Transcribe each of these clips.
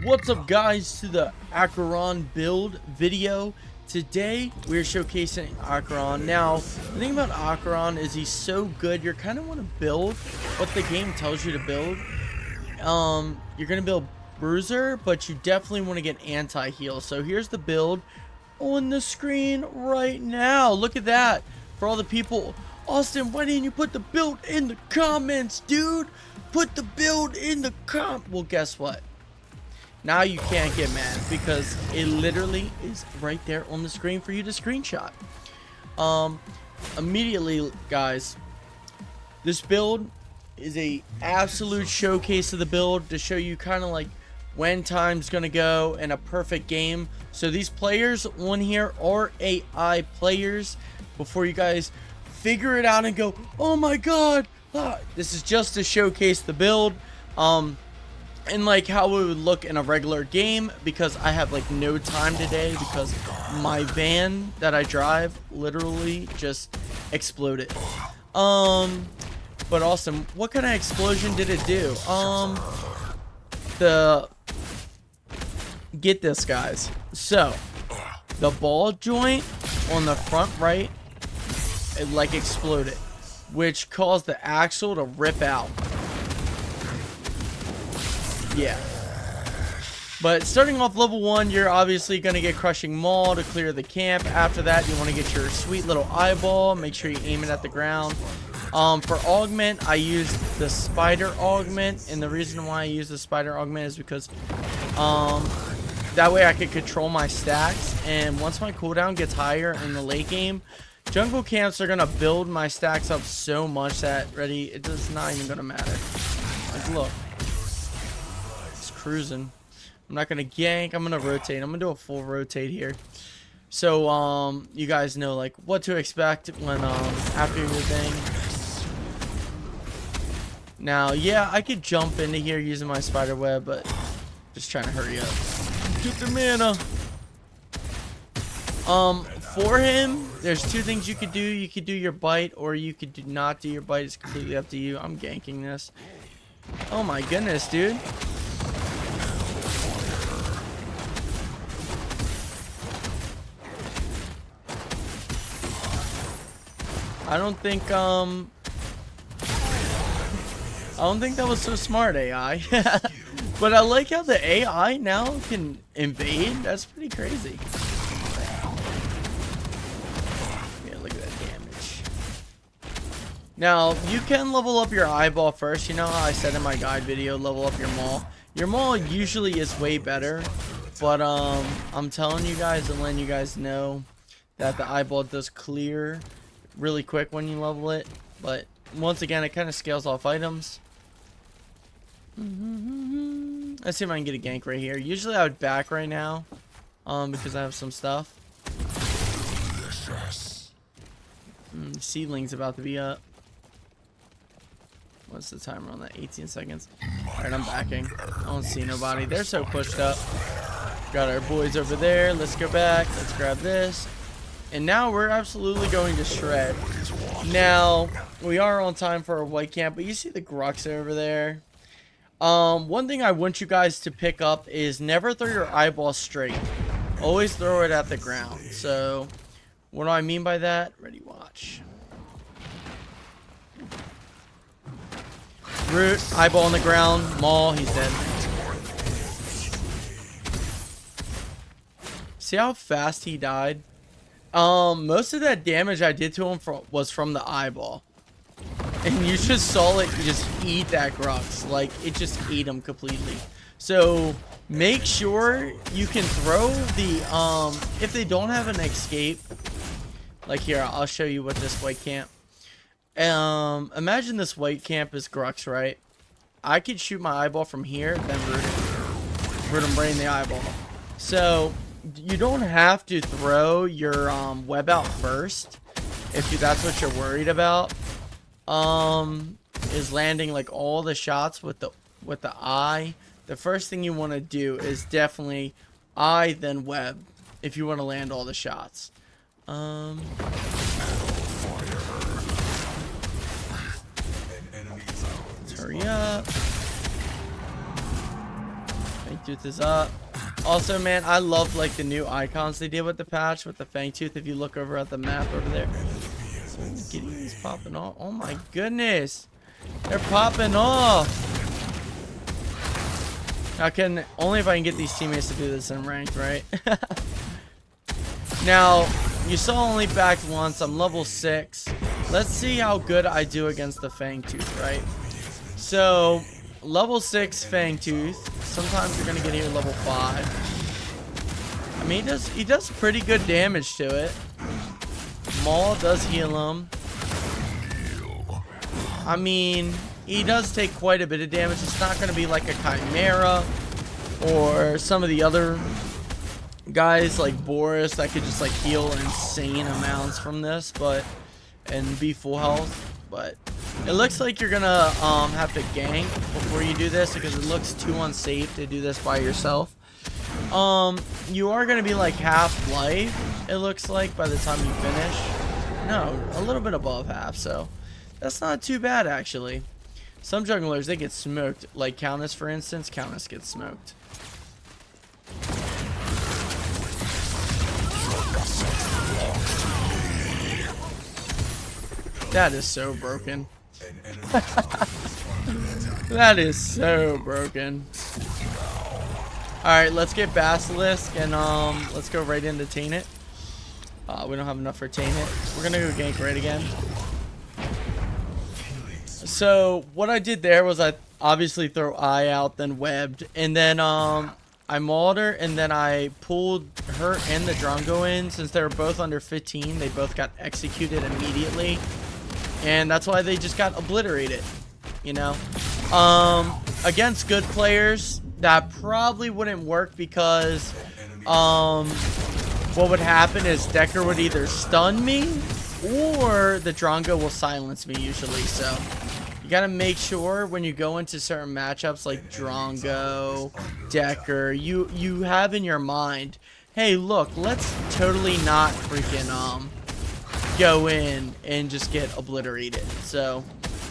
What's up, guys, to the Akeron Build video. Today we're showcasing Akeron. Now the thing about Akeron is he's so good, you're kind of want to build what the game tells you to build. You're gonna build Bruiser, but you definitely want to get anti-heal. So here's the build on the screen right now. Look at that. For all the people, Austin, why didn't you put the build in the comments, dude? Put the build in the well, guess what? Now you can't get mad because it literally is right there on the screen for you to screenshot. Immediately, guys, this build is a absolute showcase of the build to show you kind of like when time's gonna go in a perfect game. So these players on here are AI players. Before you guys figure it out and go, oh my god, this is just to showcase the build. And like how it would look in a regular game, because I have like no time today because my van that I drive literally just exploded. But Austin, what kind of explosion did it do? Get this, guys. So the ball joint on the front right, it like exploded, which caused the axle to rip out. Yeah, but starting off level 1, you're obviously going to get Crushing Maul to clear the camp. After that, you want to get your sweet little eyeball. Make sure you aim it at the ground. For augment, I used the spider augment, and the reason why I use the spider augment is because that way I could control my stacks, and once my cooldown gets higher in the late game, jungle camps are going to build my stacks up so much that it is not even going to matter. Like, look. Cruising. I'm not gonna gank. I'm gonna rotate. I'm gonna do a full rotate here, so you guys know like what to expect when after your thing. Now, yeah, I could jump into here using my spider web, but just trying to hurry up. Get the mana. For him, there's two things you could do. You could do your bite, or you could not do your bite. It's completely up to you. I'm ganking this. Oh my goodness, dude. I don't think that was so smart, AI. But I like how the AI now can invade. That's pretty crazy. Yeah, look at that damage. Now, you can level up your eyeball first. You know how I said in my guide video, level up your maul. Your maul usually is way better, but I'm telling you guys and letting you guys know that the eyeball does clear really quick when you level it, but once again, it kind of scales off items. Let's see if I can get a gank right here. Usually I would back right now, because I have some stuff. Seedling's about to be up. What's the timer on that? 18 seconds. Alright, I'm backing. I don't see nobody. They're so pushed up. Got our boys over there. Let's go back. Let's grab this. And now we're absolutely going to shred. Now, we are on time for our white camp, but you see the Grux over there. One thing I want you guys to pick up is never throw your eyeball straight. Always throw it at the ground. So, what do I mean by that? Ready, watch. Root, eyeball on the ground, Maul, he's dead. See how fast he died? Most of that damage I did to him was from the eyeball. And you just saw it just eat that Grux. Like, it just ate him completely. So, make sure you can throw the, if they don't have an escape. Like here, I'll show you what this white camp. Imagine this white camp is Grux, right? I could shoot my eyeball from here, then root him right in the eyeball. So, you don't have to throw your web out first if that's what you're worried about. Is landing like all the shots with the eye. The first thing you want to do is definitely eye then web if you want to land all the shots. Let's hurry up. Fangtooth is up. Also, man, I love like the new icons they did with the patch with the Fangtooth. If you look over at the map over there, Gideon's popping off. Oh my goodness, they're popping off. I can only if I can get these teammates to do this in ranked, right? Now, you saw only backed once. I'm level 6. Let's see how good I do against the Fangtooth, right? So, level 6 Fangtooth. Sometimes you're gonna get here level 5. I mean, he does pretty good damage to it. Maul does heal him. I mean, he does take quite a bit of damage. It's not gonna be like a Chimera or some of the other guys like Boris that could just like heal insane amounts from this, and be full health. But it looks like you're gonna have to gank before you do this because it looks too unsafe to do this by yourself. You are gonna be like half life, it looks like, by the time you finish. No, a little bit above half, so that's not too bad actually. Some junglers, they get smoked, like Countess for instance. Countess gets smoked. That is so broken. That is so broken. Alright, let's get Basilisk and let's go right into Taint It. We don't have enough for Taint It. We're gonna go gank right again. So what I did there was I obviously throw Eye out, then webbed, and then I mauled her, and then I pulled her and the Drongo in. Since they were both under 15, they both got executed immediately. And that's why they just got obliterated, you know. Against good players, that probably wouldn't work because what would happen is Decker would either stun me or the Drongo will silence me usually. So you gotta make sure when you go into certain matchups like Drongo, Decker, you have in your mind, hey, look, let's totally not freaking go in and just get obliterated. So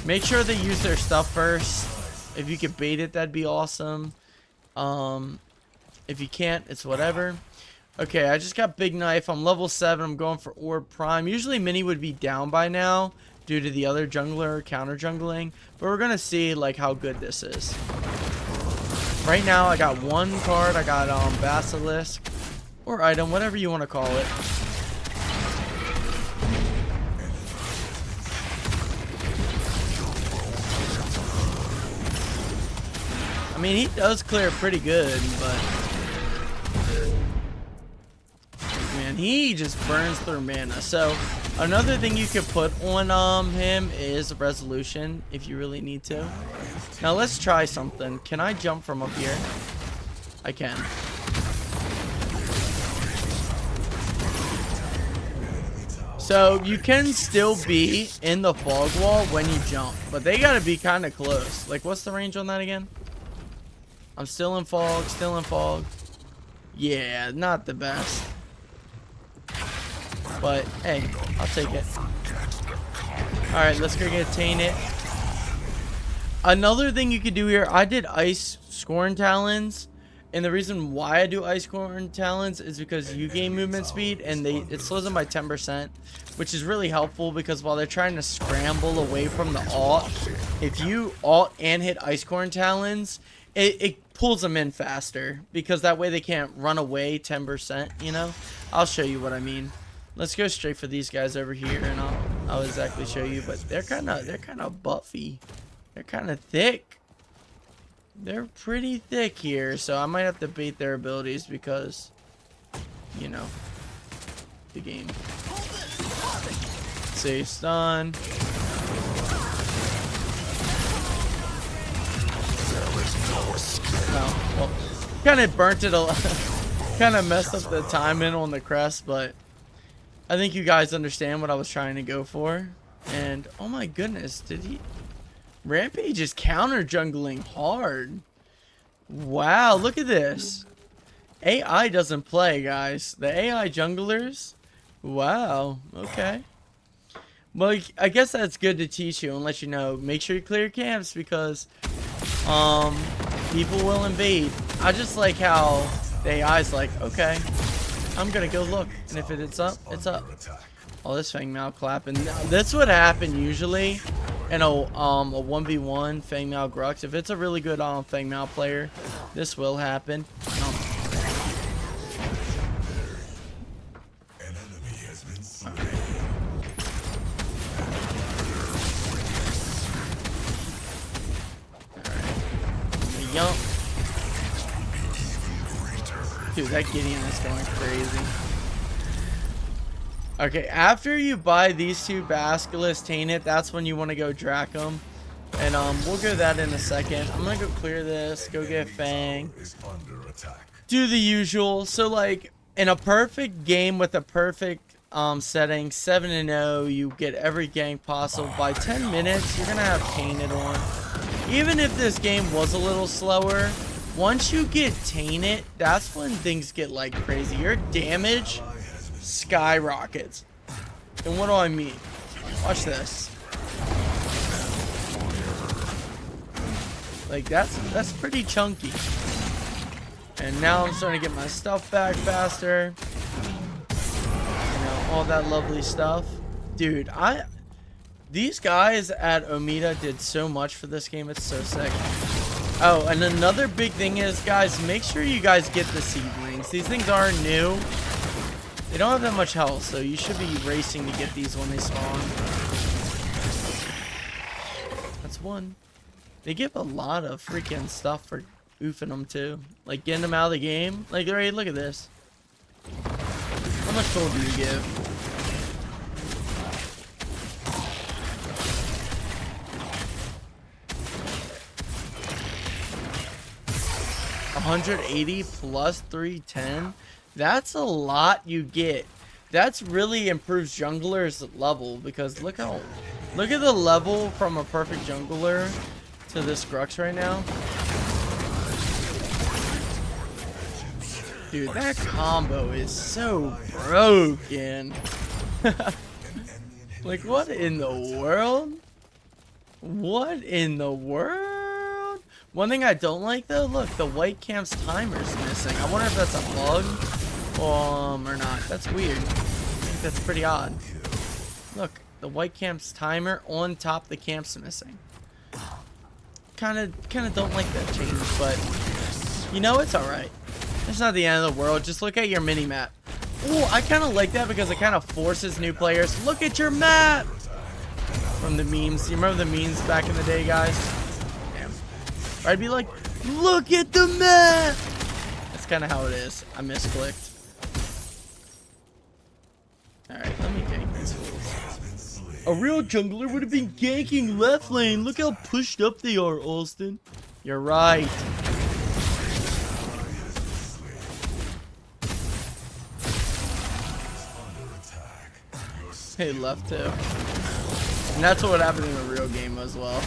make sure they use their stuff first. If you could bait it, that'd be awesome. If you can't, it's whatever. Okay, I just got Big Knife. I'm level 7. I'm going for Orb Prime. Usually Mini would be down by now due to the other jungler counter jungling, but we're gonna see like how good this is. Right now I got one card. I got Basilisk or item, whatever you want to call it. I mean, he does clear pretty good, but man, he just burns through mana. So another thing you could put on him is resolution if you really need to. Now let's try something. Can I jump from up here? I can. So you can still be in the fog wall when you jump, but they gotta be kind of close. Like, what's the range on that again? I'm still in fog, still in fog. Yeah, not the best. But, hey, I'll take it. Alright, let's go get Taint It. Another thing you could do here, I did Ice Scorn Talons. And the reason why I do Ice Scorn Talons is because you gain movement speed and it slows them by 10%. Which is really helpful because while they're trying to scramble away from the ult, if you ult and hit Ice Scorn Talons, it pulls them in faster, because that way they can't run away 10%, you know. I'll show you what I mean. Let's go straight for these guys over here, and I'll exactly show you. But they're kind of buffy. They're kind of thick. They're pretty thick here, so I might have to bait their abilities because, you know, the game. Safe stun. Oh, well, kind of burnt it a lot. Kind of messed up the timing on the crest, but I think you guys understand what I was trying to go for. And oh my goodness, did he? Rampage is counter jungling hard. Wow, look at this. AI doesn't play, guys. The AI junglers. Wow. Okay. Well, I guess that's good to teach you and let you know. Make sure you clear your camps because People will invade. I just like how the AI's like, okay, I'm gonna go look, and if it's up, it's up. Oh, this Fang Mao clapping. This would happen usually in a 1v1 Fang Mao Grux. If it's a really good Fang Mao player, this will happen. Yump. Dude, that Gideon is going crazy. Okay, after you buy these two Basilisk Tainted, that's when you want to go Dracum. And we'll go that in a second. I'm gonna go clear this, go get Fang. Do the usual. So like in a perfect game with a perfect setting, 7-0, you get every gank possible. By 10 minutes, you're gonna have Tainted on. Even if this game was a little slower, once you get Tainted, that's when things get like crazy. Your damage skyrockets. And what do I mean? Watch this. Like that's pretty chunky. And now I'm starting to get my stuff back faster. You know, all that lovely stuff. Dude, these guys at Omida did so much for this game. It's so sick. Oh, and another big thing is, guys, make sure you guys get the seedlings. These things are new. They don't have that much health, so you should be racing to get these when they spawn. That's one. They give a lot of freaking stuff for oofing them, too. Like, getting them out of the game. Like, right, look at this. How much gold do you give? 180 plus 310. That's a lot you get. That's really improves jungler's level, because look at the level from a perfect jungler to this Grux right now. Dude, that combo is so broken. Like, what in the world? What in the world? One thing I don't like though, look, the white camp's timer's missing. I wonder if that's a bug or not. That's weird. I think that's pretty odd. Look, the white camp's timer on top, the camp's missing. Kind of don't like that change, but you know, it's alright. It's not the end of the world. Just look at your mini map. Oh, I kind of like that because it kind of forces new players. Look at your map. From the memes. You remember the memes back in the day, guys? Damn. Or I'd be like, look at the map. That's kind of how it is. I misclicked. Alright, let me gank these fools. A real jungler would have been ganking left lane. Look how pushed up they are, Austin. You're right. Hey, left too. And that's what happened in the real game as well.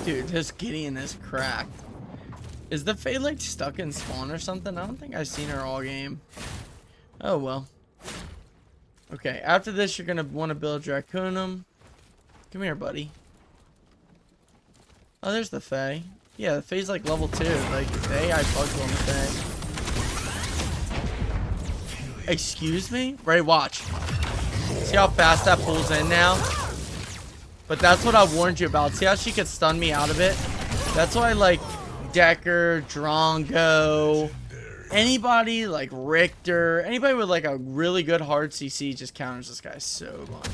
Dude, this Gideon is cracked. Is the Fae like stuck in spawn or something? I don't think I've seen her all game. Oh well. Okay, after this you're gonna want to build Dracunum. Come here, buddy. Oh, there's the Fae. Yeah, the Fae's like level 2. Like, the AI bugged on the Fae. Excuse me? Right, watch. See how fast that pulls in now? But that's what I warned you about. See how she could stun me out of it? That's why, like, Decker, Drongo, anybody like Richter, anybody with like a really good hard CC just counters this guy so much.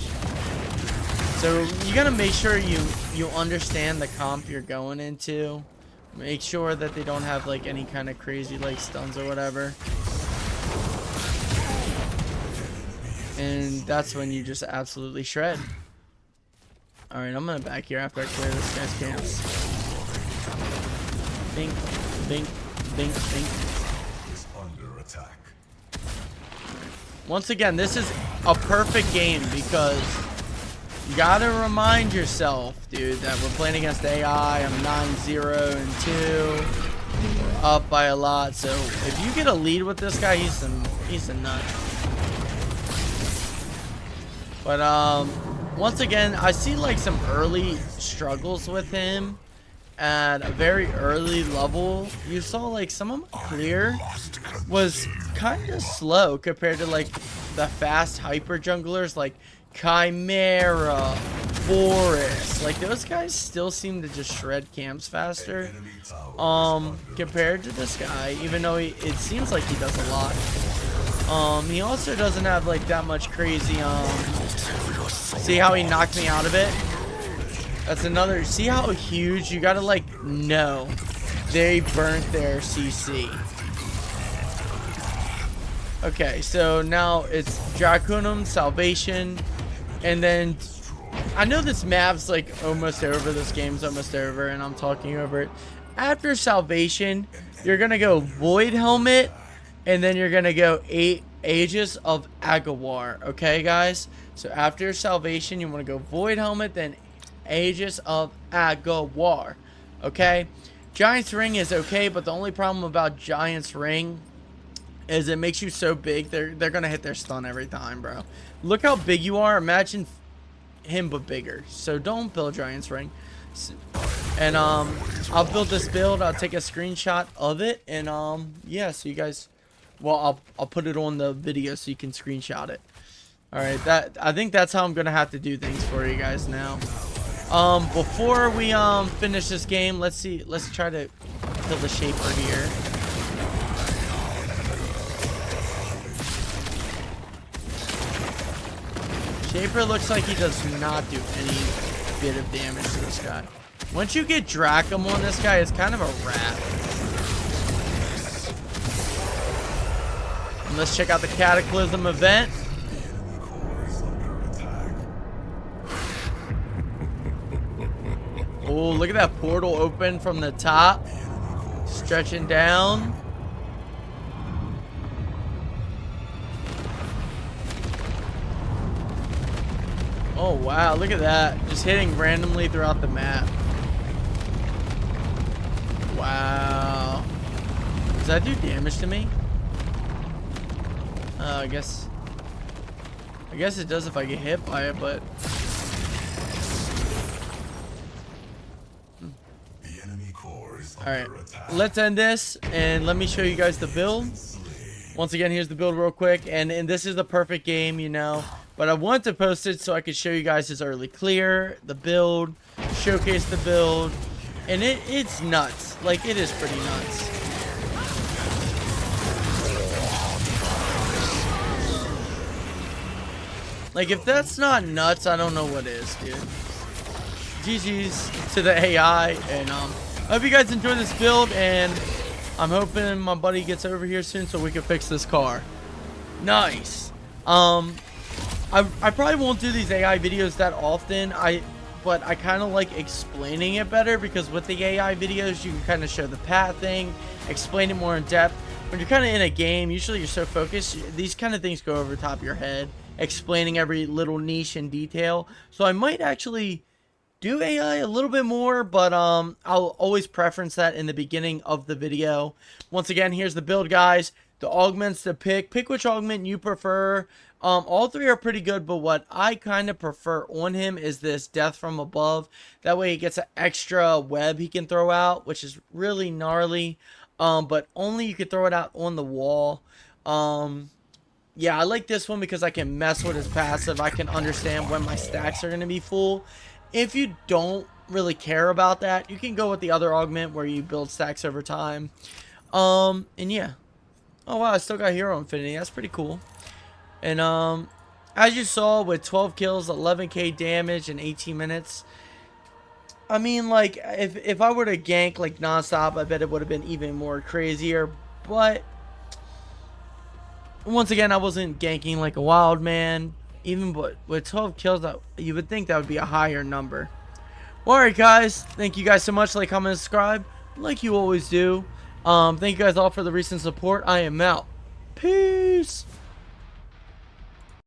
So you gotta make sure you understand the comp you're going into. Make sure that they don't have like any kind of crazy like stuns or whatever. And that's when you just absolutely shred. Alright, I'm gonna back here after I clear this guy's camps. Bink, bink, bink, bink. Once again, this is a perfect game because you gotta remind yourself, dude, that we're playing against AI. I'm 9-0-2. We're up by a lot. So if you get a lead with this guy, he's a nut. But once again, I see like some early struggles with him at a very early level. You saw like some of my clear was kind of slow compared to like the fast hyper junglers like Chimera, Boris. Like those guys still seem to just shred camps faster compared to this guy, even though it seems like he does a lot. He also doesn't have like that much crazy see how he knocked me out of it? That's another, see how huge, you gotta like know they burnt their CC. Okay, so now it's Draconum, Salvation, and then I know this map's like almost over, this game's almost over, and I'm talking over it. After Salvation, you're gonna go Void Helmet, and then you're gonna go Aegis of Agawar. Okay, guys? So after Salvation, you want to go Void Helmet, then Aegis of Agawar. Okay? Giant's Ring is okay, but the only problem about Giant's Ring is it makes you so big, they're gonna hit their stun every time, bro. Look how big you are. Imagine him but bigger. So don't build Giant's Ring. And I'll build this build. I'll take a screenshot of it, and yeah, so you guys, well, I'll put it on the video so you can screenshot it. All right, I think that's how I'm gonna have to do things for you guys now. Before we finish this game, let's try to kill the Shaper here. Shaper looks like he does not do any bit of damage to this guy. Once you get Dracum on this guy, it's kind of a wrap. And let's check out the Cataclysm event. Oh, look at that portal open from the top. Stretching down. Oh, wow. Look at that. Just hitting randomly throughout the map. Wow. Does that do damage to me? I guess it does if I get hit by it, but... Alright, let's end this, and let me show you guys the build. Once again, here's the build real quick, and this is the perfect game, you know. But I wanted to post it so I could show you guys his early clear, the build, showcase the build, and it's nuts. Like, it is pretty nuts. Like, if that's not nuts, I don't know what is, dude. GG's to the AI, and I hope you guys enjoy this build, and I'm hoping my buddy gets over here soon so we can fix this car. Nice. I probably won't do these AI videos that often, but I kind of like explaining it better, because with the AI videos you can kind of show the pathing, explain it more in depth. When you're kind of in a game, usually you're so focused, these kind of things go over the top of your head, explaining every little niche and detail. So I might actually do AI a little bit more, but I'll always preference that in the beginning of the video. Once again, here's the build, guys. The augments to pick which augment you prefer. All three are pretty good, but what I kind of prefer on him is this Death from Above. That way he gets an extra web he can throw out, which is really gnarly, but only you can throw it out on the wall. Yeah, I like this one because I can mess with his passive. I can understand when my stacks are going to be full. If you don't really care about that, you can go with the other augment where you build stacks over time. And yeah. Oh wow, I still got Hero Infinity. That's pretty cool. And as you saw, with 12 kills, 11k damage in 18 minutes. I mean, like, if I were to gank like nonstop, I bet it would have been even more crazier. But once again, I wasn't ganking like a wild man. Even with 12 kills, you would think that would be a higher number. Well, alright guys, thank you guys so much. Like, comment, and subscribe, like you always do. Thank you guys all for the recent support. I am out. Peace.